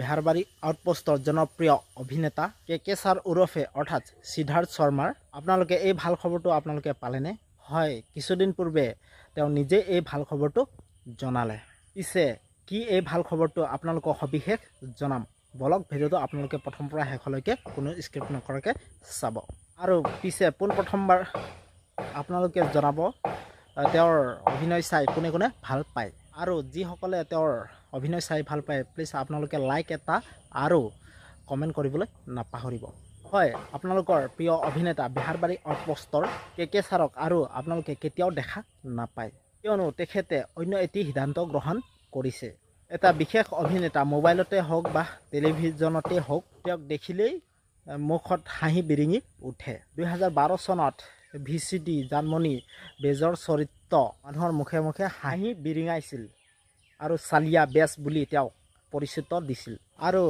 বেহাৰবাৰী আউটপোষ্টৰ জনপ্ৰিয় অভিনেতা কে ছাৰ ওৰফে অৰ্থাৎ সিদ্ধাৰ্থ শৰ্মাৰ আপোনালোকে এই ভাল খবৰটো আপোনালোকে পালেনে? হয়, কিছুদিন পূৰ্বে তেওঁ নিজে এই ভাল খবৰটো জনালে। পিছে কি এই ভাল খবৰটো আপোনালোকক সবিশেষ জনাম। বলক ভিডিঅ'টো আপোনালোকে প্ৰথমৰ পৰা শেষলৈকে কোনো স্কিপ নকৰাকৈ চাব। আৰু পিছে পোনপ্ৰথমবাৰ আপোনালোকে জনাব তেওঁৰ অভিনয় চাই কোনে কোনে ভাল পায়। আৰু যিসকলে তেওঁৰ অভিনয় চাই ভাল পায় প্লিজ আপোনালোকে লাইক এটা আৰু কমেণ্ট কৰিবলৈ নাপাহৰিব। হয়, আপোনালোকৰ প্ৰিয় অভিনেতা বেহাৰবাৰী আউটপোষ্টৰ কে ছাৰক আৰু আপোনালোকে কেতিয়াও দেখা নাপায়, কিয়নো তেখেতে অন্য এটি সিদ্ধান্ত গ্ৰহণ কৰিছে। এটা বিশেষ অভিনেতা মোবাইলতে হওক বা টেলিভিছনতে হওক তেওঁক দেখিলেই মুখত হাঁহি বিৰিঙি উঠে। 2012 চনত VCD জানমণি বেজৰ চৰিত্ৰ মানুহৰ মুখে মুখে হাঁহি বিৰিঙাইছিল আৰু চালিয়া বেজ বুলি তেওঁক পৰিচিত দিছিল। আৰু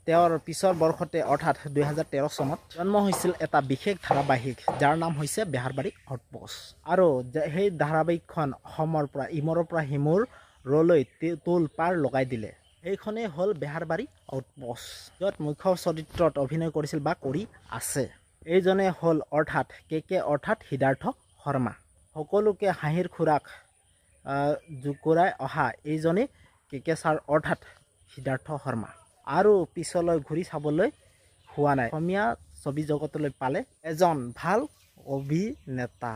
তেওঁৰ পিছৰ বৰ্ষতে অৰ্থাৎ 2013 চনত জন্ম হৈছিল এটা বিশেষ ধাৰাবাহিক যাৰ নাম হৈছে বেহাৰবাৰী আউটপোষ্ট। আৰু সেই ধাৰাবাহিকখন অসমৰ পৰা ইমূৰৰ পৰা সিমূৰ ৰলৈ তোল পাৰ লগাই দিলে। সেইখনেই হ'ল বেহাৰবাৰী আউটপোষ্ট, য'ত মুখ্য চৰিত্ৰত অভিনয় কৰিছিল বা কৰি আছে। এইজনে হ'ল অৰ্থাৎ কে অৰ্থাৎ সিদ্ধাৰ্থ শৰ্মা। সকলোকে হাঁহিৰ খোৰাক জোকৰাই অহা এইজনে কে ছাৰ অৰ্থাৎ সিদ্ধাৰ্থ শৰ্মা। আৰু পিছলৈ ঘূৰি চাবলৈ হোৱা নাই, অসমীয়া ছবি জগতলৈ পালে এজন ভাল অভিনেতা।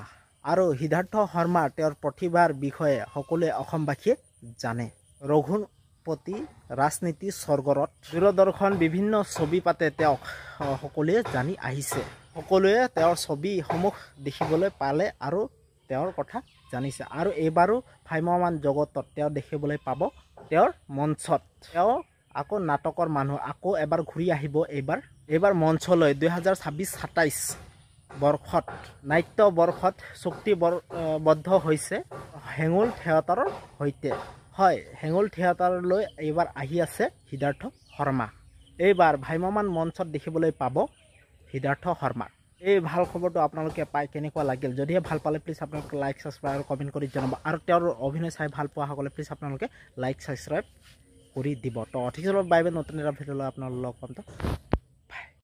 আৰু সিদ্ধাৰ্থ শৰ্মাৰ তেওঁৰ প্ৰতিভাৰ বিষয়ে সকলোৱে অসমবাসীয়ে জানে। ৰঘুপতি ৰাজনীতি স্বৰ্গৰত দূৰদৰ্শন বিভিন্ন ছবি পাতে তেওঁক সকলোৱে জানি আহিছে। সকলোৱে তেওঁৰ ছবিসমূহ দেখিবলৈ পালে আৰু তেওঁৰ কথা জানিছে। আৰু এইবাৰো ভ্ৰাম্যমাণ জগতত তেওঁ দেখিবলৈ পাব তেওঁৰ মঞ্চত। তেওঁ আকৌ নাটকৰ মানুহ আকৌ এবাৰ ঘূৰি আহিব। এইবাৰ মঞ্চলৈ 2026-27 বৰ্ষত নাট্য বৰ্ষত চুক্তিবদ্ধ হৈছে হেঙুল থিয়েটাৰৰ সৈতে। হয়, হেঙুল থিয়েটাৰলৈ এইবাৰ আহি আছে সিদ্ধাৰ্থ শৰ্মা। এইবাৰ ভ্ৰাম্যমাণ মঞ্চত দেখিবলৈ পাব সিদ্ধাৰ্থ শৰ্মা। এই ভাল খবৰটো আপোনালোকে পাই কেনেকুৱা লাগিল? যদিহে ভাল পালে প্লিজ আপোনালোকে লাইক ছাবস্ক্ৰাইব আৰু কমেণ্ট কৰি জনাব। আৰু তেওঁৰ অভিনয় চাই ভাল পোৱাসকলে প্লিজ আপোনালোকে লাইক ছাবস্ক্ৰাইব কৰি দিব। তো ঠিক আছে, বাই বাই, নতুন এটা ভিডিঅ' লৈ আপোনালোকক লগ পাম।